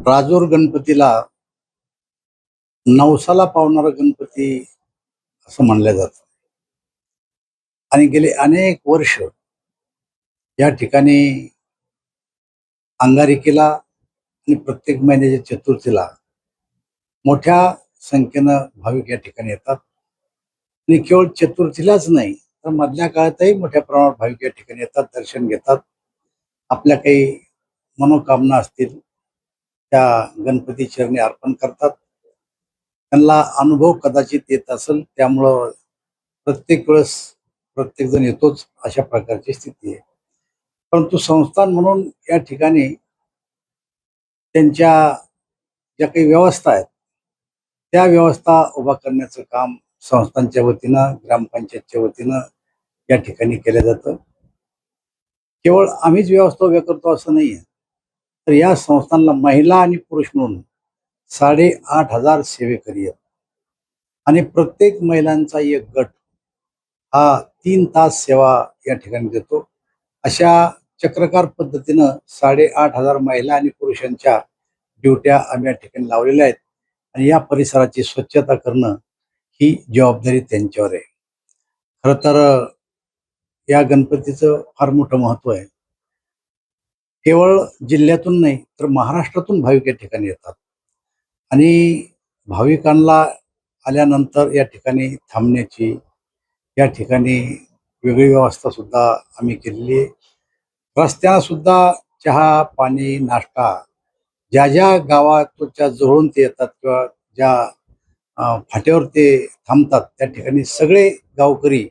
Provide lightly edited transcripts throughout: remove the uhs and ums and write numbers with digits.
राजूर गणपतीला नवसाला पावणारा गणपती असं म्हणलं जातं आणि गेले अनेक वर्ष या ठिकाणी अंगारिकेला आणि प्रत्येक महिन्याच्या चतुर्थीला मोठ्या संख्येनं भाविक या ठिकाणी येतात आणि केवळ चतुर्थीलाच नाही तर मधल्या काळातही मोठ्या प्रमाणात भाविक या ठिकाणी येतात, दर्शन घेतात. आपल्या काही मनोकामना असतील त्या गणपती चरणी अर्पण करतात. त्यांना अनुभव कदाचित येत असेल, त्यामुळं प्रत्येक वेळेस प्रत्येक जण येतोच अशा प्रकारची स्थिती आहे. परंतु संस्थान म्हणून या ठिकाणी त्यांच्या ज्या काही व्यवस्था आहेत त्या व्यवस्था उभा करण्याचं काम संस्थांच्या वतीनं, ग्रामपंचायतच्या वतीनं या ठिकाणी केलं जातं. केवळ आम्हीच व्यवस्था उभ्या करतो असं नाही आहे, तर या संस्थांना महिला आणि पुरुष म्हणून 8,500 सेवेकरी आहेत आणि प्रत्येक महिलांचा एक गट हा 3 तास सेवा या ठिकाणी देतो. अशा चक्रकार पद्धतीनं 8,500 महिला आणि पुरुषांच्या ड्युट्या आम्ही या ठिकाणी लावलेल्या आहेत आणि या परिसराची स्वच्छता करणं ही जबाबदारी त्यांच्यावर आहे. खरं तर या गणपतीचं फार मोठं महत्त्व आहे. केवळ जिल्ह्यातून नाही तर महाराष्ट्रातून भाविक या ठिकाणी येतात आणि भाविकांना आल्यानंतर या ठिकाणी थांबण्याची, या ठिकाणी वेगळी व्यवस्था सुद्धा आम्ही केलेली आहे. रस्त्याला सुद्धा चहा, पाणी, नाश्ता ज्या ज्या गावाच्या जवळून ते येतात किंवा ज्या फाट्यावर ते थांबतात त्या ठिकाणी सगळे गावकरी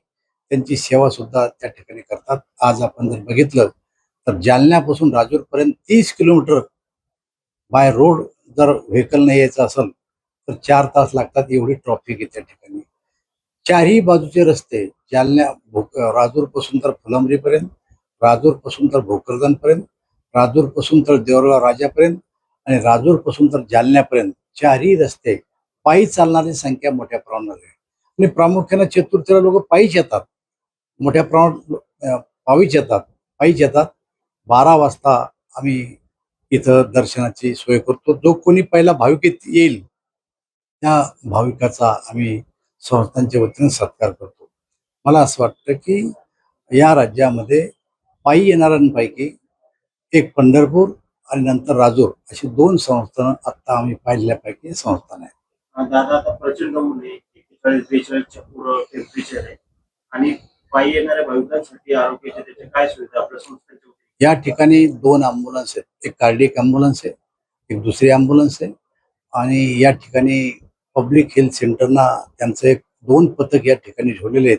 त्यांची सेवा सुद्धा त्या ठिकाणी करतात. आज आपण जर बघितलं तर जालन्यापासून राजूरपर्यंत 30 किलोमीटर बाय रोड जर व्हेकलने यायचं असेल तर 4 तास लागतात. एवढी ट्रॉफिक आहे त्या ठिकाणी. चारही बाजूचे रस्ते राजूरपासून तर फुलंब्रीपर्यंत, राजूरपासून तर भोकरदनपर्यंत, राजूरपासून तर देवळगाव राजापर्यंत आणि राजूरपासून तर जालन्यापर्यंत चारही रस्ते पायी चालणारी संख्या मोठ्या प्रमाणात आहे आणि प्रामुख्याने चतुर्थीला लोक पायीच येतात. मोठ्या प्रमाणात पायीच येतात. 12 वाजता आम्ही इथं दर्शनाची सोय करतो. जो कोणी पहिला भाविक येईल त्या भाविकाचा आम्ही संस्थांच्या वतीने सत्कार करतो. मला असं वाटतं की या राज्यामध्ये पायी येणाऱ्यांपैकी एक पंढरपूर आणि नंतर राजूर अशी 2 संस्थानं आत्ता आम्ही पाहिलेल्यापैकी संस्थान आहे. दादा आता प्रचंड ऊन आहे, 41-42च्या पुढं टेम्परेचर आहे आणि पायी येणाऱ्या भाविकांसाठी आरोग्याच्या त्याच्या काय सुविधा आपल्या संस्थेच्या वतीने? या ठिकाणी 2 ॲम्ब्युलन्स आहेत. एक कार्डियक ॲम्ब्युलन्स आहे, एक दुसरी ॲम्ब्युलन्स आहे आणि या ठिकाणी पब्लिक हेल्थ सेंटरना त्यांचं एक 2 पथक या ठिकाणी ठेवलेले आहेत.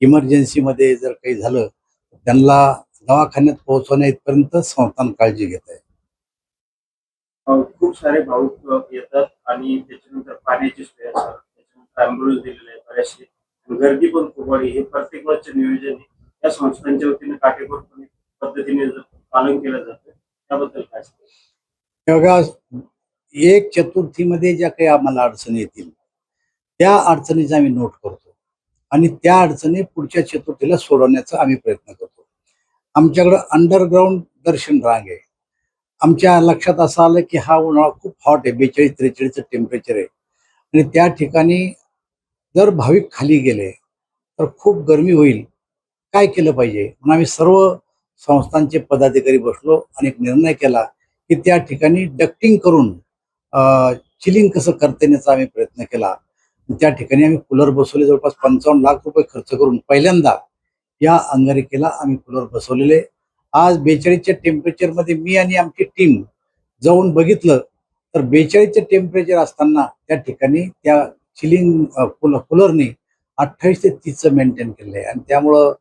इमर्जन्सीमध्ये जर काही झालं तर त्यांना दवाखान्यात पोहोचवण्या इथपर्यंत संस्थान काळजी घेत आहे. खूप सारे भाविक येतात आणि त्याच्यानंतर पाण्याची सोय असेल, त्याच्यानंतर ॲम्ब्युलन्स दिलेले आहे बऱ्याचशे आणि गर्दी पण खूप वाढली. हे प्रत्येक वेळेचं नियोजन आहे या संस्थांच्या वतीने काटेकोरपणे पद्धतीने पालन केलं जातं. त्याबद्दल काय सांगाल? बघा, एक चतुर्थीमध्ये ज्या काही आम्हाला अडचणी येतील त्या अडचणीचा आम्ही नोट करतो आणि त्या अडचणी पुढच्या चतुर्थीला सोडवण्याचा आम्ही प्रयत्न करतो. आमच्याकडं अंडरग्राऊंड दर्शन रांग आहे. आमच्या लक्षात असं आलं की हा उन्हाळा खूप हॉट आहे, 42-43चं टेम्परेचर आहे आणि त्या ठिकाणी जर भाविक खाली गेले तर खूप गरमी होईल. काय केलं पाहिजे म्हणून आम्ही सर्व संस्थांचे पदाधिकारी बसलो आणि एक निर्णय केला की त्या ठिकाणी डक्टिंग करून चिलिंग कसं करता येण्याचा आम्ही प्रयत्न केला. त्या ठिकाणी आम्ही कूलर बसवले. जवळपास 55 लाख रुपये खर्च करून पहिल्यांदा या अंगारिकेला आम्ही कूलर बसवलेले. आज 42च्या टेम्परेचरमध्ये मी आणि आमची टीम जाऊन बघितलं तर 42चे टेम्परेचर असताना त्या ठिकाणी त्या चिलिंग कूलरने 28 ते 30चं मेंटेन केलं आहे आणि त्यामुळं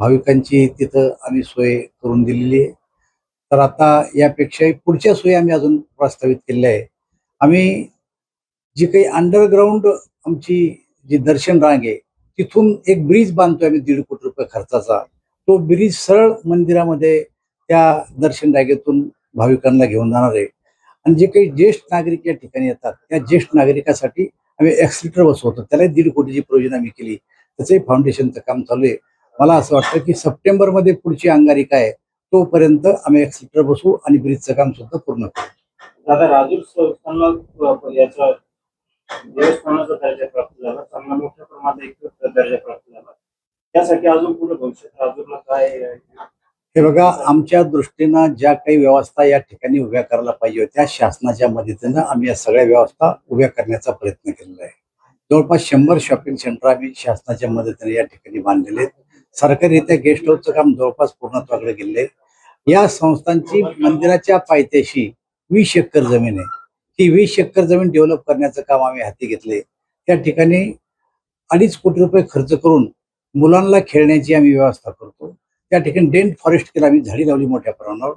भाविकांची तिथं आम्ही सोय करून दिलेली आहे. तर आता यापेक्षाही पुढच्या सोयी आम्ही अजून प्रस्तावित केलेल्या आहे. आम्ही जी काही अंडरग्राऊंड आमची जी दर्शन रांग आहे तिथून एक ब्रिज बांधतोय आम्ही 1.5 कोटी रुपये खर्चाचा. तो ब्रिज सरळ मंदिरामध्ये त्या दर्शन रांगेतून भाविकांना घेऊन जाणार आहे आणि जे काही ज्येष्ठ नागरिक या ठिकाणी येतात त्या ज्येष्ठ नागरिकासाठी आम्ही एक्सिलेटर बसवतो. त्याला 1.5 कोटीची प्रोविजन आम्ही केली. त्याचंही फाउंडेशनचं काम चालू आहे. मला असं वाटतं की सप्टेंबरमध्ये पुढची अंगारिका आहे तोपर्यंत आम्ही एक्सिलेटर बसवू आणि ब्रिजचं काम सुद्धा पूर्ण करू. दादा राजूर संस्थानला याचा देवस्थानाचा दर्जा प्राप्त झाला, चांगला मोठ्या प्रमाणात एक दर्जा प्राप्त झाला. त्यासाठी अजून पुढे भविष्यात राजूरला काय हे बघा, आमच्या दृष्टीनं ज्या काही व्यवस्था या ठिकाणी उभ्या करायला पाहिजे होत्या शासनाच्या मदतीनं आम्ही या सगळ्या व्यवस्था उभ्या करण्याचा प्रयत्न केलेला आहे. जवळपास 100 शॉपिंग सेंटर आम्ही शासनाच्या मदतीने या ठिकाणी बांधलेले आहेत. सरकारीरित्या गेस्ट हाऊसचं काम जवळपास पूर्णत्वाकडे गेले. या संस्थांची मंदिराच्या पायथ्याशी 20 एकर जमीन आहे. ही 20 एकर जमीन डेव्हलप करण्याचं काम आम्ही हाती घेतले. त्या ठिकाणी 2.5 कोटी रुपये खर्च करून मुलांना खेळण्याची आम्ही व्यवस्था करतो. त्या ठिकाणी डेंट फॉरेस्ट केलं, आम्ही झाडी लावली मोठ्या प्रमाणावर.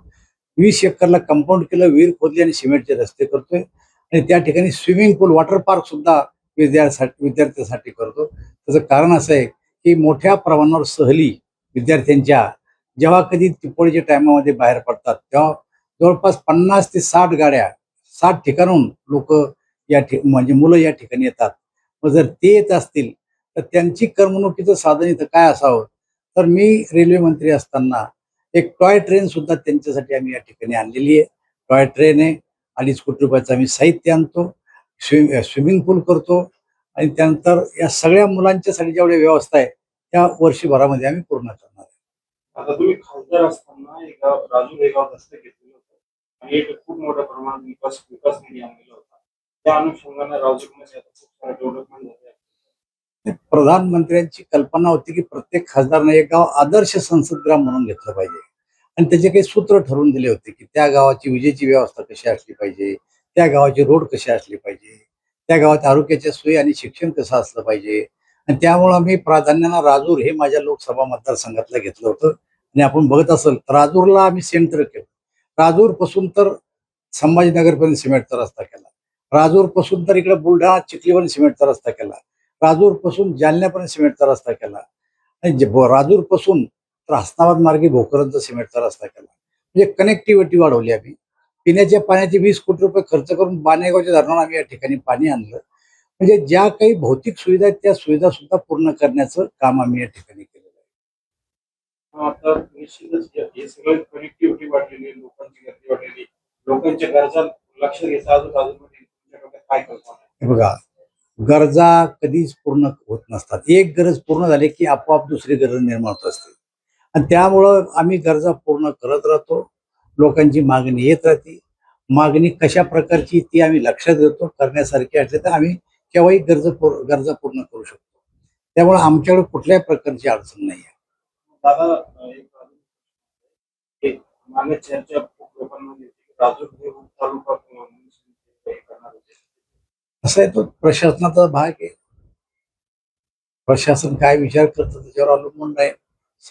20 एकरला कंपाऊंड केलं, विहीर खोदली आणि सिमेंटचे रस्ते करतोय. आणि त्या ठिकाणी स्विमिंग पूल, वॉटर पार्क सुद्धा विद्यार्थ्यांसाठी करतो. त्याचं कारण असं आहे की मोठ्या प्रमाणावर सहली विद्यार्थ्यांच्या जेव्हा कधी चिपळीच्या टायमामध्ये बाहेर पडतात तेव्हा जवळपास 50 ते 60 गाड्या 60 ठिकाणून लोक म्हणजे मुलं या ठिकाणी येतात. मग जर ते येत असतील तर त्यांची करमणुकीचं साधन इथं काय असावं, तर मी रेल्वे मंत्री असताना एक टॉय ट्रेन सुद्धा त्यांच्यासाठी आम्ही या ठिकाणी आणलेली आहे. टॉय ट्रेन आहे, 2.5 कोटी रुपयाचं आम्ही साहित्य आणतो, स्विमिंग पूल करतो आणि त्यानंतर या सगळ्या मुलांच्यासाठी जेवढ्या व्यवस्था आहे त्या वर्षभरामध्ये आम्ही पूर्ण करणार आहे. आता तुम्ही खासदार असताना एक गाव राजूर हे गाव दत्तक घेतलेलं होतं आणि एक खूप मोठ्या प्रमाणात विकास निधी आणलेला होता. त्या अनुषंगाने राजूरमध्ये आता खूप सारं डेव्हलपमेंट झाले. प्रधानमंत्र्यांची कल्पना होती की प्रत्येक खासदारने एक गाव आदर्श संसदग्राम म्हणून घेतलं पाहिजे आणि त्याचे काही सूत्र ठरवून दिले होते की त्या गावाची विजेची व्यवस्था कशी असली पाहिजे, त्या गावाची रोड कशी असली पाहिजे, त्या गावात आरोग्याच्या सोयी आणि शिक्षण कसं असलं पाहिजे. आणि त्यामुळं आम्ही प्राधान्यानं राजूर हे माझ्या लोकसभा मतदारसंघातलं घेतलं होतं. आणि आपण बघत असेल तर राजूरला आम्ही सेंटर केलं. राजूर पासून तर संभाजीनगरपर्यंत सिमेंटचा रस्ता केला, राजूर पासून तर इकडे बुलढाणा चिखलीपर्यंत सिमेंटचा रस्ता केला, राजूर पासून जालन्यापर्यंत सिमेंटचा रस्ता केला आणि राजूर पासून तर हसनाबाद मार्गे भोकरचा सिमेंटचा रस्ता केला. म्हणजे कनेक्टिव्हिटी वाढवली आम्ही. पिण्याच्या पाण्याचे 20 कोटी रुपये खर्च करून बाणेगावच्या धरणावर आम्ही या ठिकाणी पाणी आणलं. म्हणजे ज्या काही भौतिक सुविधा आहेत त्या सुविधा सुद्धा पूर्ण करण्याचं काम आम्ही या ठिकाणी केलेलं आहे. आता निश्चितच हे सगळं कनेक्टिव्हिटी वाढलेली आहे, लोकांची गर्दी वाढलेली, लोकांच्या गरजा लक्ष घ्यायचं अजून काय कल्पना आहे? हे बघा, गरजा कधीच पूर्ण होत नसतात. एक गरज पूर्ण झाली की आपोआप दुसरी गरज निर्माण होत असते आणि त्यामुळं आम्ही गरजा पूर्ण करत राहतो. लोकांची मागणी येत राहते. मागणी कशा प्रकारची ती आम्ही लक्षात घेतो. करण्यासारखी असले तर आम्ही केव्हाही गरजा पूर्ण करू शकतो. त्यामुळे आमच्याकडे कुठल्याही प्रकारची अडचण नाही आहे. दादा एक मागे चर्चा खूप लोकांना होती की राजूर हे तालुका करणार होते. असं आहे, तो प्रशासनाचा भाग आहे. प्रशासन काय विचार करतं त्याच्यावर अवलंबून आहे.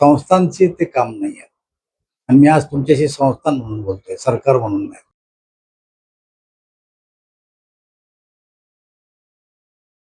संस्थांचे ते काम नाही आहे आणि मी आज तुमच्याशी संस्थान म्हणून बोलतोय, सरकार म्हणून नाही.